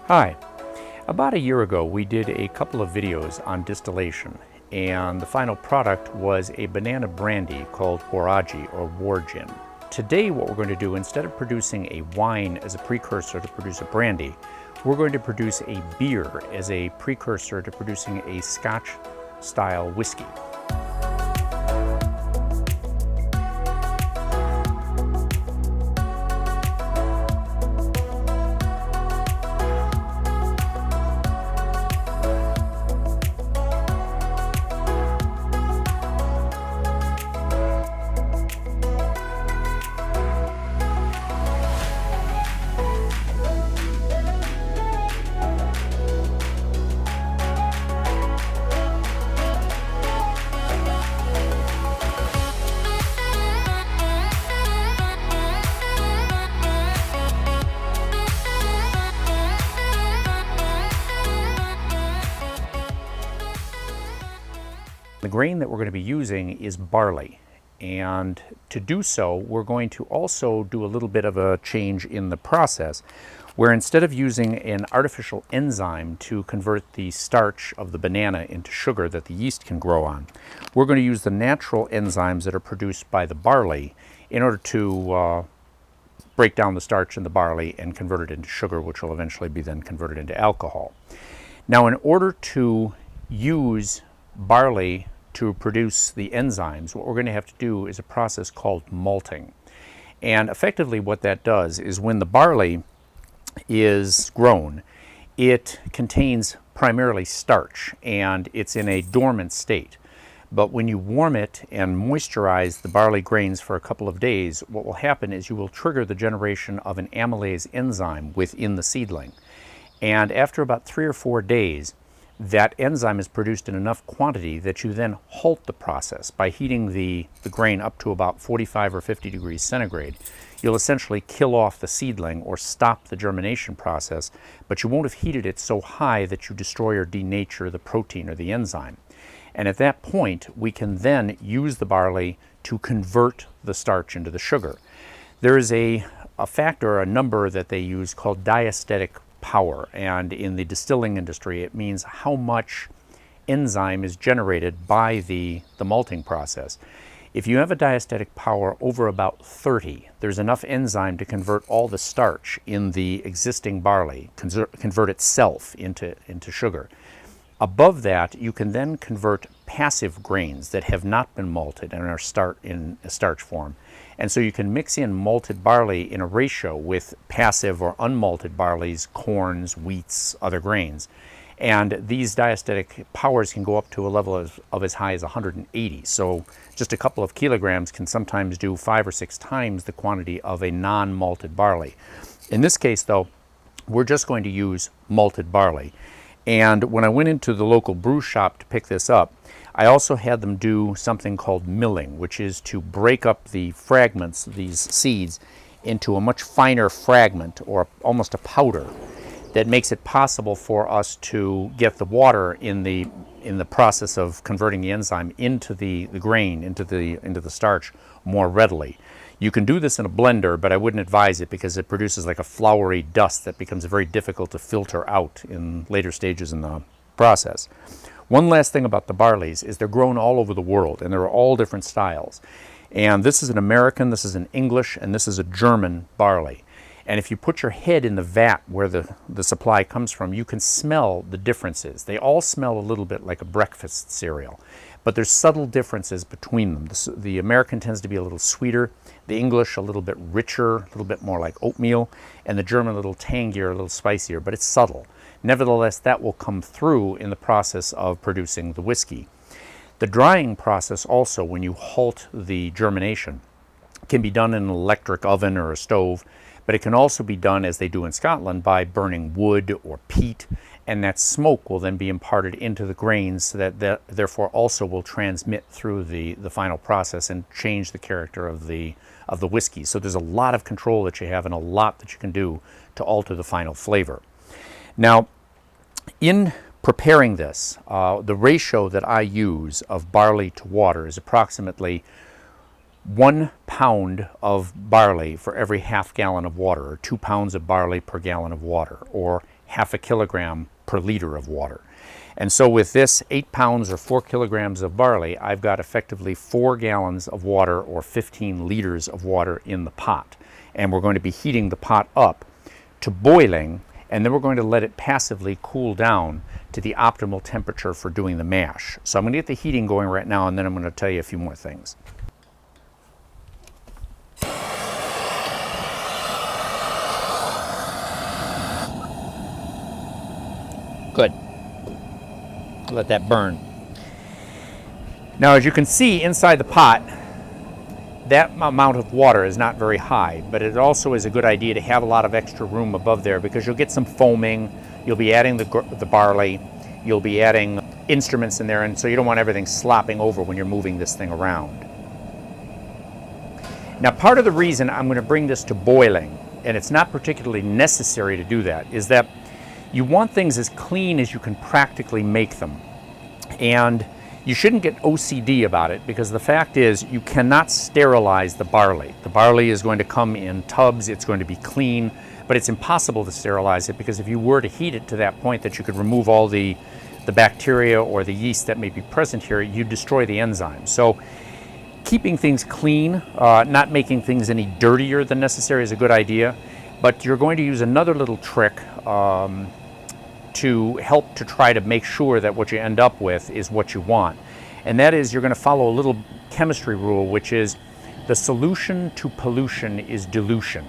Hi. About a year ago we did a couple of videos on distillation, and the final product was a banana brandy called Waraji or War Gin. Today what we're going to do, instead of producing a wine as a precursor to produce a brandy, we're going to produce a beer as a precursor to producing a Scotch style whiskey. The grain that we're going to be using is barley, and to do so we're going to also do a little bit of a change in the process, where instead of using an artificial enzyme to convert the starch of the banana into sugar that the yeast can grow on, we're going to use the natural enzymes that are produced by the barley in order to break down the starch in the barley and convert it into sugar, which will eventually be then converted into alcohol. Now, in order to use barley to produce the enzymes, what we're going to have to do is a process called malting. And effectively what that does is, when the barley is grown, it contains primarily starch and it's in a dormant state. But when you warm it and moisturize the barley grains for a couple of days, what will happen is you will trigger the generation of an amylase enzyme within the seedling. And after about 3 or 4 days, that enzyme is produced in enough quantity that you then halt the process by heating the grain up to about 45 or 50 degrees centigrade. You'll essentially kill off the seedling or stop the germination process, but you won't have heated it so high that you destroy or denature the protein or the enzyme. And at that point, we can then use the barley to convert the starch into the sugar. There is a factor, a number that they use called diastatic power, and in the distilling industry it means how much enzyme is generated by the malting process. If you have a diastatic power over about 30, there's enough enzyme to convert all the starch in the existing barley, convert itself into sugar. Above that, you can then convert passive grains that have not been malted and are in a starch form. And so you can mix in malted barley in a ratio with passive or unmalted barleys, corns, wheats, other grains. And these diastatic powers can go up to a level of as high as 180. So just a couple of kilograms can sometimes do 5 or 6 times the quantity of a non-malted barley. In this case, though, we're just going to use malted barley. And when I went into the local brew shop to pick this up, I also had them do something called milling, which is to break up the fragments, these seeds, into a much finer fragment, or almost a powder, that makes it possible for us to get the water in the process of converting the enzyme into the grain, into the starch more readily. You can do this in a blender, but I wouldn't advise it because it produces like a floury dust that becomes very difficult to filter out in later stages in the process. One last thing about the barleys is they're grown all over the world, and there are all different styles. And this is an American, this is an English, and this is a German barley. And if you put your head in the vat where the supply comes from, you can smell the differences. They all smell a little bit like a breakfast cereal, but there's subtle differences between them. The American tends to be a little sweeter, the English a little bit richer, a little bit more like oatmeal, and the German a little tangier, a little spicier, but it's subtle. Nevertheless, that will come through in the process of producing the whiskey. The drying process also, when you halt the germination, can be done in an electric oven or a stove, but it can also be done, as they do in Scotland, by burning wood or peat, and that smoke will then be imparted into the grains that therefore also will transmit through the final process and change the character of the whiskey. So there's a lot of control that you have and a lot that you can do to alter the final flavor. Now, in preparing this, the ratio that I use of barley to water is approximately 1 pound of barley for every half gallon of water, or 2 pounds of barley per gallon of water, or half a kilogram per liter of water. And so with this 8 pounds or 4 kilograms of barley, I've got effectively 4 gallons of water or 15 liters of water in the pot. And we're going to be heating the pot up to boiling, and then we're going to let it passively cool down to the optimal temperature for doing the mash. So I'm going to get the heating going right now, and then I'm going to tell you a few more things. Good. Let that burn. Now, as you can see inside the pot, that amount of water is not very high, but it also is a good idea to have a lot of extra room above there because you'll get some foaming, you'll be adding the barley, you'll be adding instruments in there, and so you don't want everything slopping over when you're moving this thing around. Now, part of the reason I'm going to bring this to boiling, and it's not particularly necessary to do that, is that you want things as clean as you can practically make them. And you shouldn't get OCD about it because the fact is you cannot sterilize the barley. The barley is going to come in tubs, it's going to be clean, but it's impossible to sterilize it because if you were to heat it to that point that you could remove all the bacteria or the yeast that may be present here, you destroy the enzyme. So keeping things clean, not making things any dirtier than necessary is a good idea, but you're going to use another little trick to help to try to make sure that what you end up with is what you want. And that is you're going to follow a little chemistry rule, which is the solution to pollution is dilution.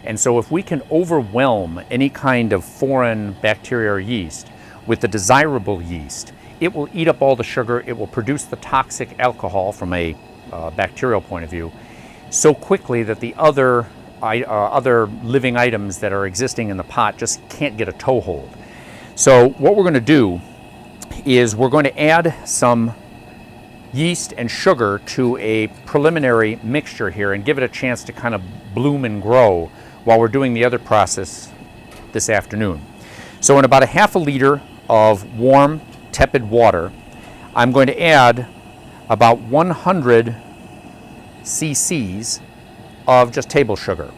And so if we can overwhelm any kind of foreign bacteria or yeast with the desirable yeast, it will eat up all the sugar, it will produce the toxic alcohol from a bacterial point of view so quickly that the other living items that are existing in the pot just can't get a toehold. So what we're going to do is we're going to add some yeast and sugar to a preliminary mixture here and give it a chance to kind of bloom and grow while we're doing the other process this afternoon. So in about a half a liter of warm, tepid water, I'm going to add about 100 cc's of just table sugar.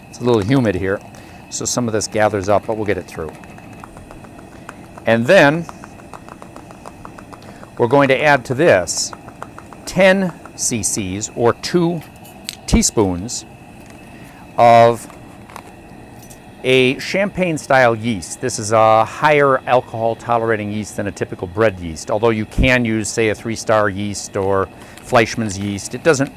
It's a little humid here, so some of this gathers up, but we'll get it through. And then we're going to add to this 10 cc's or 2 teaspoons of a champagne-style yeast. This is a higher alcohol-tolerating yeast than a typical bread yeast, although you can use, say, a 3-star yeast or Fleischmann's yeast. It doesn't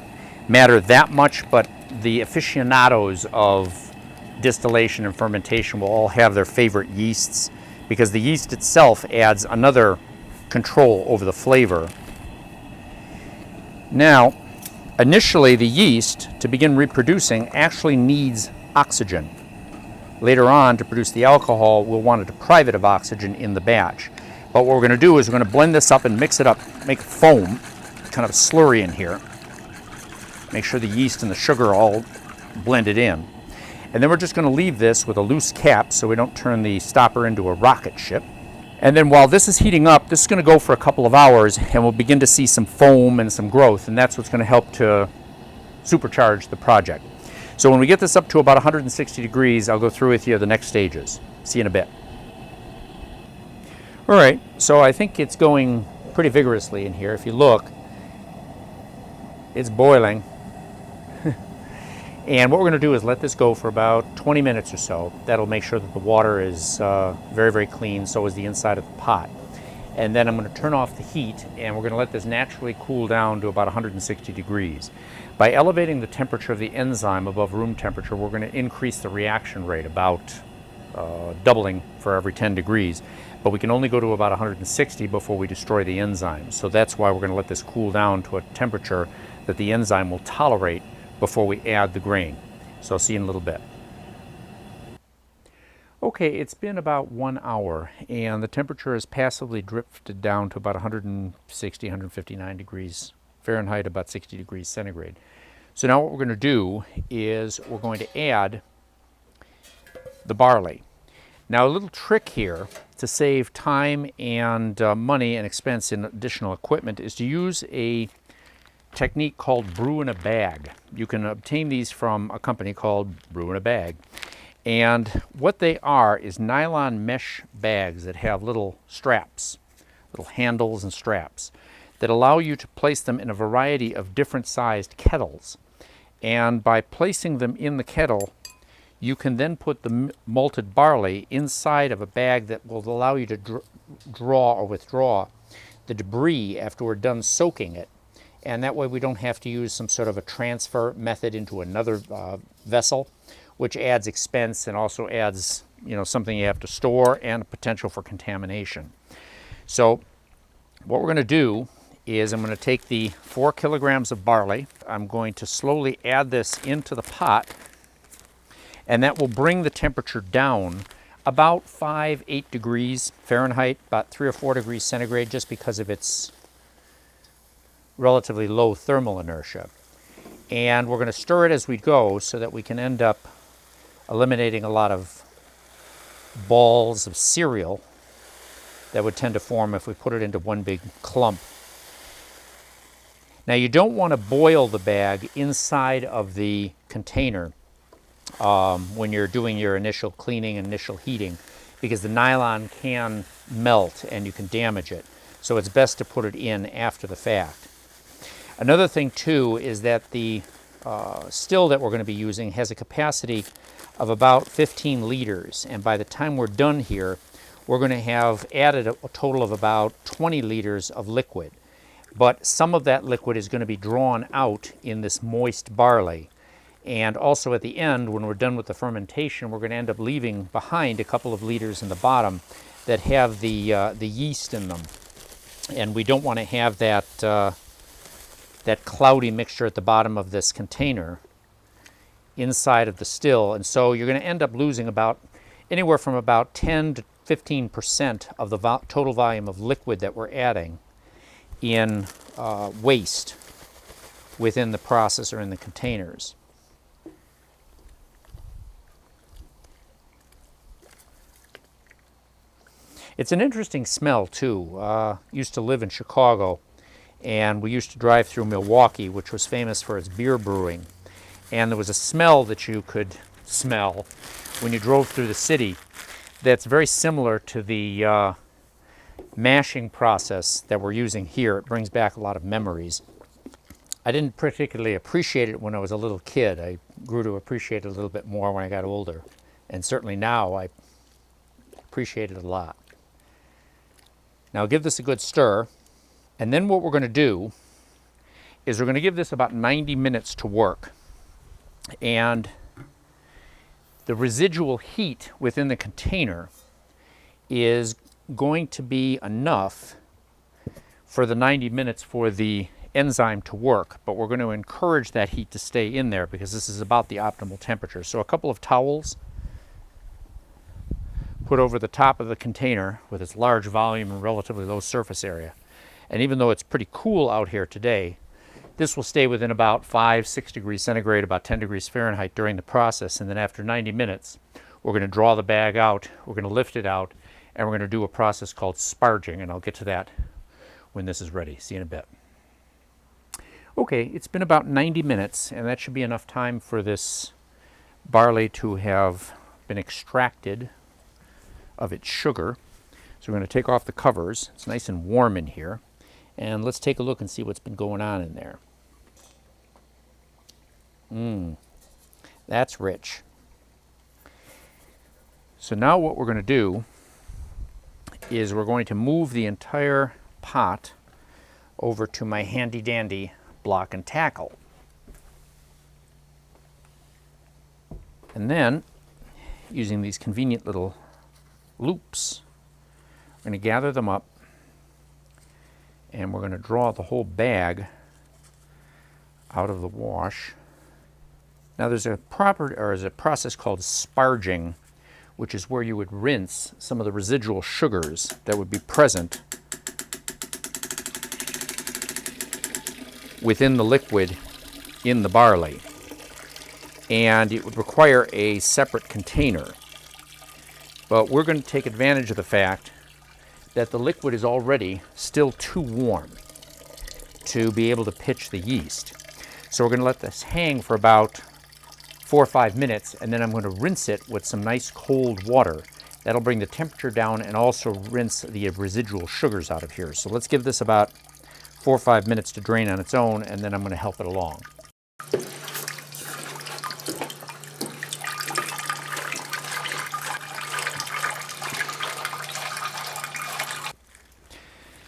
matter that much, but the aficionados of distillation and fermentation will all have their favorite yeasts because the yeast itself adds another control over the flavor. Now, initially the yeast, to begin reproducing, actually needs oxygen. Later on, to produce the alcohol, we'll want to deprive it of oxygen in the batch. But what we're going to do is we're going to blend this up and mix it up, make foam, kind of a slurry in here. Make sure the yeast and the sugar are all blended in. And then we're just going to leave this with a loose cap so we don't turn the stopper into a rocket ship. And then while this is heating up, this is going to go for a couple of hours and we'll begin to see some foam and some growth, and that's what's going to help to supercharge the project. So when we get this up to about 160 degrees, I'll go through with you the next stages. See you in a bit. All right, so I think it's going pretty vigorously in here. If you look, it's boiling. And what we're going to do is let this go for about 20 minutes or so. That'll make sure that the water is very, very clean, so is the inside of the pot. And then I'm going to turn off the heat, and we're going to let this naturally cool down to about 160 degrees. By elevating the temperature of the enzyme above room temperature, we're going to increase the reaction rate, about doubling for every 10 degrees. But we can only go to about 160 before we destroy the enzyme. So that's why we're going to let this cool down to a temperature that the enzyme will tolerate before we add the grain. So I'll see you in a little bit. Okay, it's been about 1 hour and the temperature has passively drifted down to about 160, 159 degrees Fahrenheit, about 60 degrees centigrade. So now what we're going to do is we're going to add the barley. Now a little trick here to save time and money and expense in additional equipment is to use a technique called brew in a bag. You can obtain these from a company called Brew in a Bag. And what they are is nylon mesh bags that have little straps, little handles and straps, that allow you to place them in a variety of different sized kettles. And by placing them in the kettle, you can then put the malted barley inside of a bag that will allow you to draw or withdraw the debris after we're done soaking it. And that way we don't have to use some sort of a transfer method into another vessel, which adds expense and also adds, something you have to store and a potential for contamination. So what we're going to do is I'm going to take the 4 kilograms of barley. I'm going to slowly add this into the pot, and that will bring the temperature down about 8 degrees Fahrenheit, about 3 or 4 degrees centigrade, just because of its relatively low thermal inertia. And we're going to stir it as we go so that we can end up eliminating a lot of balls of cereal that would tend to form if we put it into one big clump. Now, you don't want to boil the bag inside of the container when you're doing your initial cleaning and initial heating, because the nylon can melt and you can damage it. So it's best to put it in after the fact. Another thing too is that the still that we're going to be using has a capacity of about 15 liters, and by the time we're done here, we're going to have added a total of about 20 liters of liquid. But some of that liquid is going to be drawn out in this moist barley. And also at the end, when we're done with the fermentation, we're going to end up leaving behind a couple of liters in the bottom that have the yeast in them. And we don't want to have that, that cloudy mixture at the bottom of this container inside of the still. And so you're going to end up losing about anywhere from about 10 to 15% of the total volume of liquid that we're adding in waste within the process or in the containers. It's an interesting smell too. Used to live in Chicago, and we used to drive through Milwaukee, which was famous for its beer brewing. And there was a smell that you could smell when you drove through the city that's very similar to the mashing process that we're using here. It brings back a lot of memories. I didn't particularly appreciate it when I was a little kid. I grew to appreciate it a little bit more when I got older. And certainly now I appreciate it a lot. Now give this a good stir. And then what we're going to do is we're going to give this about 90 minutes to work. And the residual heat within the container is going to be enough for the 90 minutes for the enzyme to work, but we're going to encourage that heat to stay in there because this is about the optimal temperature. So a couple of towels put over the top of the container with its large volume and relatively low surface area. And even though it's pretty cool out here today, this will stay within about 5-6 degrees centigrade, about 10 degrees Fahrenheit during the process. And then after 90 minutes, we're going to draw the bag out, we're going to lift it out, and we're going to do a process called sparging, and I'll get to that when this is ready. See you in a bit. Okay, it's been about 90 minutes, and that should be enough time for this barley to have been extracted of its sugar. So we're going to take off the covers. It's nice and warm in here. And let's take a look and see what's been going on in there. That's rich. So now what we're going to do is we're going to move the entire pot over to my handy dandy block and tackle. And then, using these convenient little loops, we're going to gather them up and we're going to draw the whole bag out of the wash. Now there's a process called sparging, which is where you would rinse some of the residual sugars that would be present within the liquid in the barley. And it would require a separate container. But we're going to take advantage of the fact that the liquid is already still too warm to be able to pitch the yeast. So we're going to let this hang for about 4 or 5 minutes, and then I'm going to rinse it with some nice cold water. That'll bring the temperature down and also rinse the residual sugars out of here. So let's give this about 4 or 5 minutes to drain on its own, and then I'm going to help it along.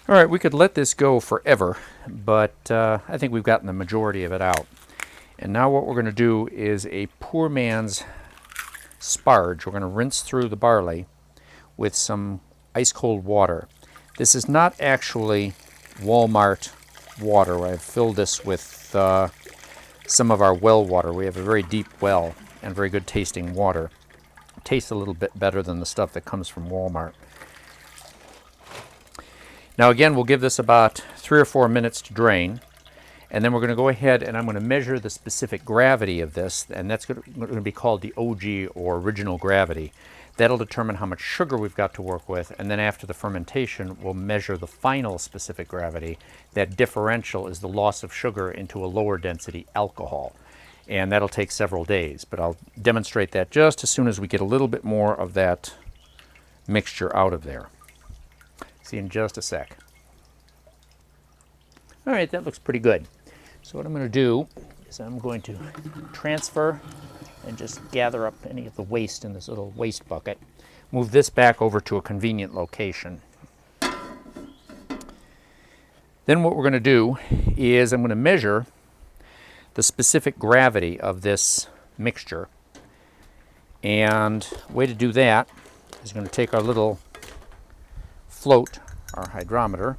All right, we could let this go forever, but I think we've gotten the majority of it out. And now what we're going to do is a poor man's sparge. We're going to rinse through the barley with some ice cold water. This is not actually Walmart water. I've filled this with some of our well water. We have a very deep well and very good tasting water. It tastes a little bit better than the stuff that comes from Walmart. Now again, we'll give this about 3 or 4 minutes to drain, and then we're going to go ahead and I'm going to measure the specific gravity of this, and that's going to be called the OG, or original gravity. That'll determine how much sugar we've got to work with, and then after the fermentation, we'll measure the final specific gravity. That differential is the loss of sugar into a lower density alcohol, and that'll take several days, but I'll demonstrate that just as soon as we get a little bit more of that mixture out of there. See in just a sec. All right, that looks pretty good. So what I'm going to do is I'm going to transfer and just gather up any of the waste in this little waste bucket. Move this back over to a convenient location. Then what we're going to do is I'm going to measure the specific gravity of this mixture. And the way to do that is going to take our little float, our hydrometer,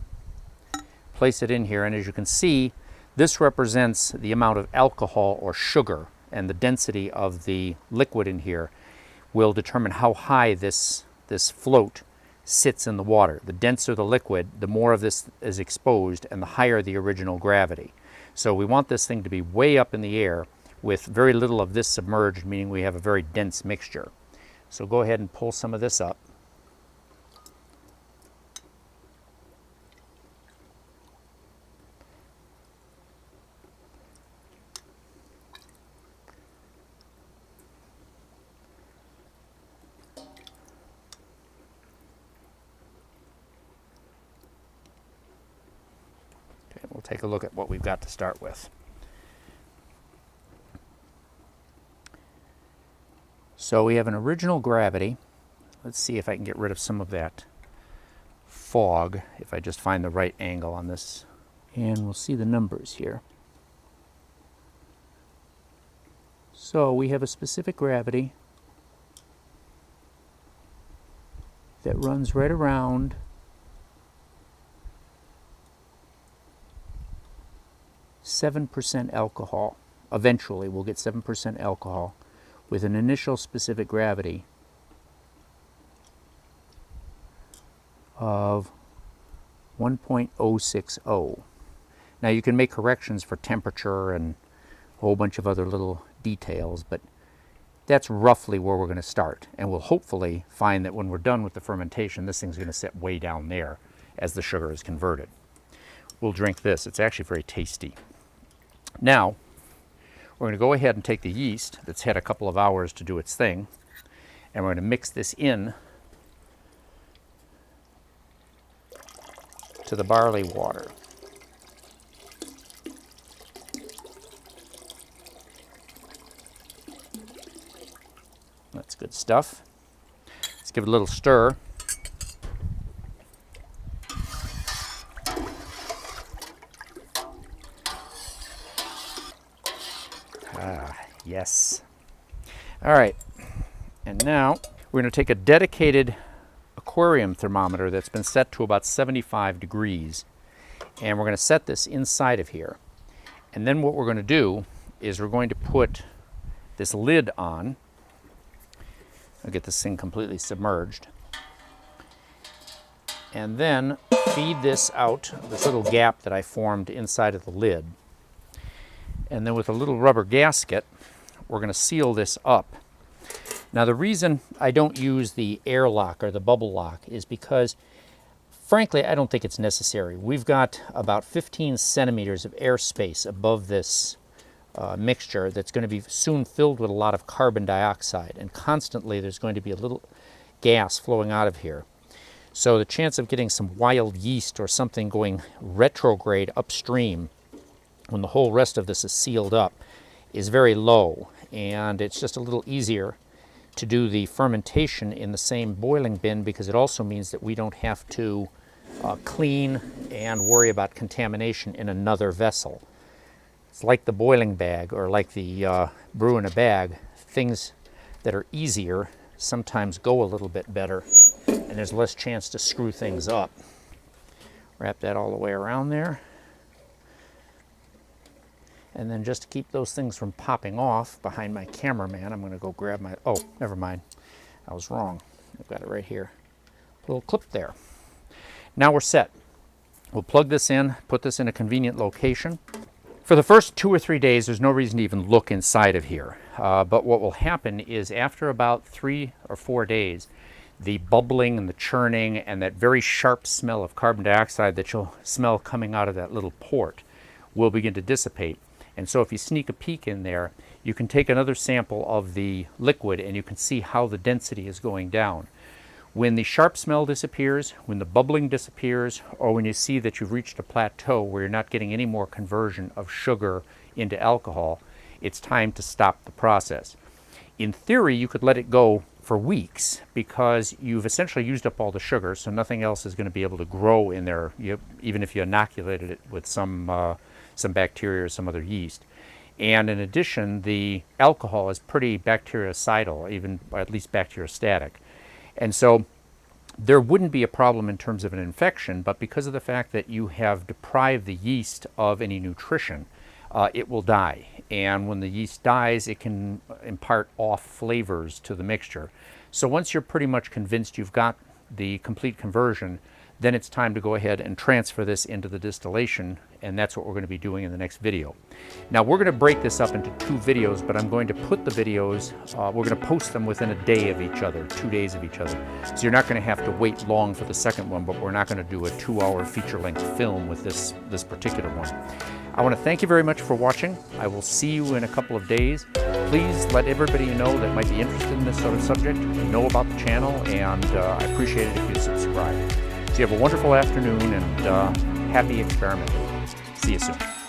place it in here, and as you can see, this represents the amount of alcohol or sugar, and the density of the liquid in here will determine how high this float sits in the water. The denser the liquid, the more of this is exposed, and the higher the original gravity. So we want this thing to be way up in the air with very little of this submerged, meaning we have a very dense mixture. So go ahead and pull some of this up. We'll take a look at what we've got to start with. So we have an original gravity. Let's see if I can get rid of some of that fog, if I just find the right angle on this. And we'll see the numbers here. So we have a specific gravity that runs right around 7% alcohol. Eventually we'll get 7% alcohol with an initial specific gravity of 1.060. Now you can make corrections for temperature and a whole bunch of other little details, but that's roughly where we're going to start, and we'll hopefully find that when we're done with the fermentation, this thing's going to sit way down there as the sugar is converted. We'll drink this. It's actually very tasty. Now, we're going to go ahead and take the yeast that's had a couple of hours to do its thing, and we're going to mix this in to the barley water. That's good stuff. Let's give it a little stir. Yes. All right, and now we're going to take a dedicated aquarium thermometer that's been set to about 75 degrees, and we're going to set this inside of here. And then what we're going to do is we're going to put this lid on. I'll get this thing completely submerged. And then feed this out, this little gap that I formed inside of the lid. And then with a little rubber gasket, we're going to seal this up. Now the reason I don't use the air lock or the bubble lock is because Frankly, I don't think it's necessary. We've got about 15 centimeters of airspace above this mixture that's going to be soon filled with a lot of carbon dioxide, and constantly there's going to be a little gas flowing out of here. So the chance of getting some wild yeast or something going retrograde upstream when the whole rest of this is sealed up is very low, and it's just a little easier to do the fermentation in the same boiling bin, because it also means that we don't have to clean and worry about contamination in another vessel. It's like the boiling bag, or like the brew in a bag. Things that are easier sometimes go a little bit better, and there's less chance to screw things up. Wrap that all the way around there. And then just to keep those things from popping off behind my cameraman, I'm going to go grab my, oh, never mind. I was wrong. I've got it right here. Little clip there. Now we're set. We'll plug this in, put this in a convenient location. For the first 2 or 3 days, there's no reason to even look inside of here. But what will happen is after about 3 or 4 days, the bubbling and the churning and that very sharp smell of carbon dioxide that you'll smell coming out of that little port will begin to dissipate. And so if you sneak a peek in there, you can take another sample of the liquid and you can see how the density is going down. When the sharp smell disappears, when the bubbling disappears, or when you see that you've reached a plateau where you're not getting any more conversion of sugar into alcohol, it's time to stop the process. In theory, you could let it go for weeks because you've essentially used up all the sugar, so nothing else is going to be able to grow in there, even if you inoculated it with some bacteria or some other yeast. And in addition, the alcohol is pretty bactericidal, even at least bacteriostatic. And so there wouldn't be a problem in terms of an infection, but because of the fact that you have deprived the yeast of any nutrition, it will die. And when the yeast dies, it can impart off flavors to the mixture. So once you're pretty much convinced you've got the complete conversion, then it's time to go ahead and transfer this into the distillation, and that's what we're going to be doing in the next video. Now we're going to break this up into 2 videos, but I'm going to put the videos, we're going to post them within a day of each other, 2 days of each other. So you're not going to have to wait long for the second one, but we're not going to do a 2-hour feature-length film with this particular one. I want to thank you very much for watching. I will see you in a couple of days. Please let everybody you know that might be interested in this sort of subject know about the channel, and I appreciate it if you subscribe. So you have a wonderful afternoon and happy experimenting. See you soon.